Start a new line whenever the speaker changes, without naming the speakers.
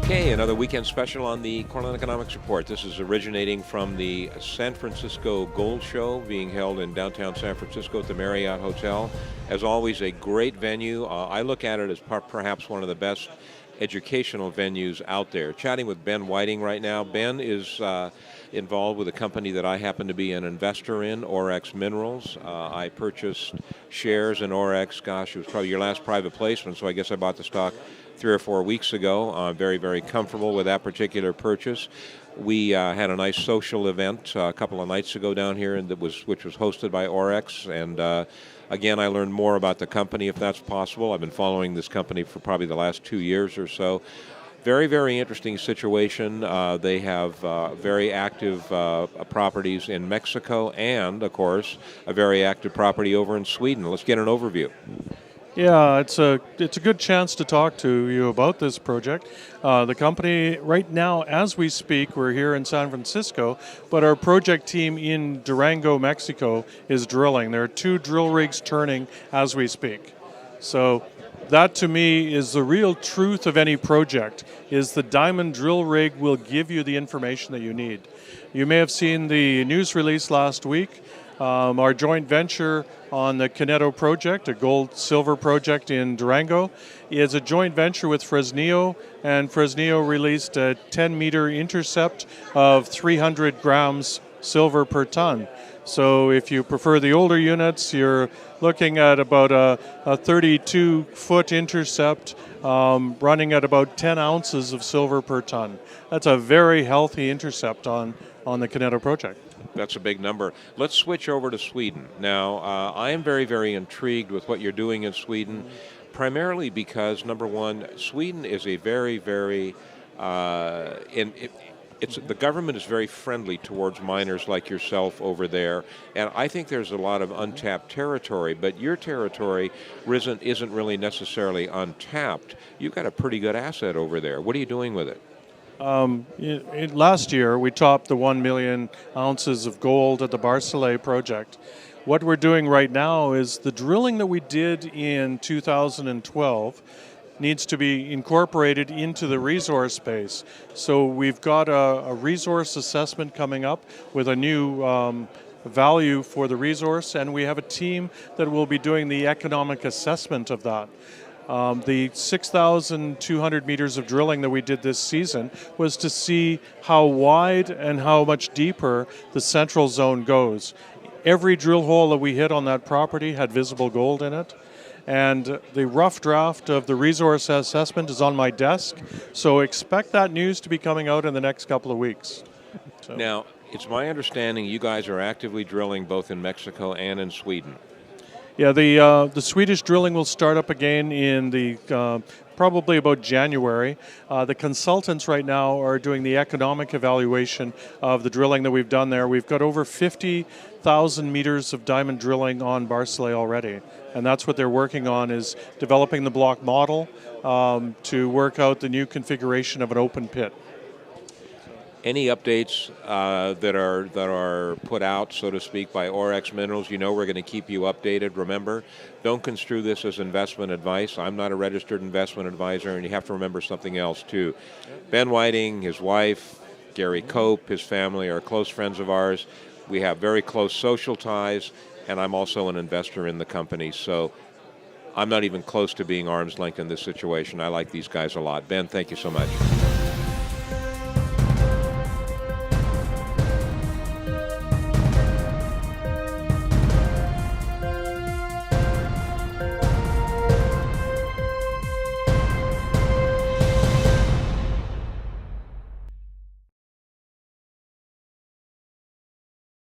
Okay, another weekend special on the Korelin Economics Report. This is originating from the San Francisco Gold Show being held in downtown San Francisco at the Marriott Hotel. As always, a great venue. I look at it as perhaps one of the best educational venues out there. Chatting with Ben Whiting right now. Ben is involved with a company that I happen to be an investor in, Orex Minerals. I purchased shares in Orex, gosh, it was probably your last private placement, so I guess I bought the stock 3 or 4 weeks ago. I'm very, very comfortable with that particular purchase. We had a nice social event a couple of nights ago down here, which was hosted by Orex. And again, I learned more about the company, if that's possible. I've been following this company for probably the last 2 years or so. Very, very interesting situation. They have very active properties in Mexico and, of course, a very active property over in Sweden. Let's get an overview.
Yeah, it's a good chance to talk to you about this project. The company, right now, as we speak, we're here in San Francisco, but our project team in Durango, Mexico, is drilling. There are 2 drill rigs turning as we speak. So that, to me, is the real truth of any project, is the diamond drill rig will give you the information that you need. You may have seen the news release last week. Our joint venture on the Coneto project, a gold-silver project in Durango, is a joint venture with Fresnillo, and Fresnillo released a 10-meter intercept of 300 grams silver per ton. So if you prefer the older units, you're looking at about a 32-foot intercept running at about 10 ounces of silver per ton. That's a very healthy intercept on the Coneto project.
That's a big number. Let's switch over to Sweden. Now, I am very, very intrigued with what you're doing in Sweden, primarily because, number one, Sweden is a very, very, the government is very friendly towards miners like yourself over there, and I think there's a lot of untapped territory, but your territory isn't really necessarily untapped. You've got a pretty good asset over there. What are you doing with it?
Last year, we topped the 1 million ounces of gold at the Barsele project. What we're doing right now is the drilling that we did in 2012 needs to be incorporated into the resource base. So we've got a resource assessment coming up with a new value for the resource, and we have a team that will be doing the economic assessment of that. The 6,200 meters of drilling that we did this season was to see how wide and how much deeper the central zone goes. Every drill hole that we hit on that property had visible gold in it. And the rough draft of the resource assessment is on my desk, so expect that news to be coming out in the next couple of weeks. So.
Now, it's my understanding you guys are actively drilling both in Mexico and in Sweden.
Yeah, the Swedish drilling will start up again in the probably about January. The consultants right now are doing the economic evaluation of the drilling that we've done there. We've got over 50,000 meters of diamond drilling on Barsele already, and that's what they're working on, is developing the block model to work out the new configuration of an open pit.
Any updates that are put out, so to speak, by Orex Minerals? You know we're going to keep you updated. Remember, don't construe this as investment advice. I'm not a registered investment advisor, and you have to remember something else, too. Ben Whiting, his wife, Gary Cope, his family are close friends of ours. We have very close social ties, and I'm also an investor in the company. So I'm not even close to being arm's length in this situation. I like these guys a lot. Ben, thank you so much.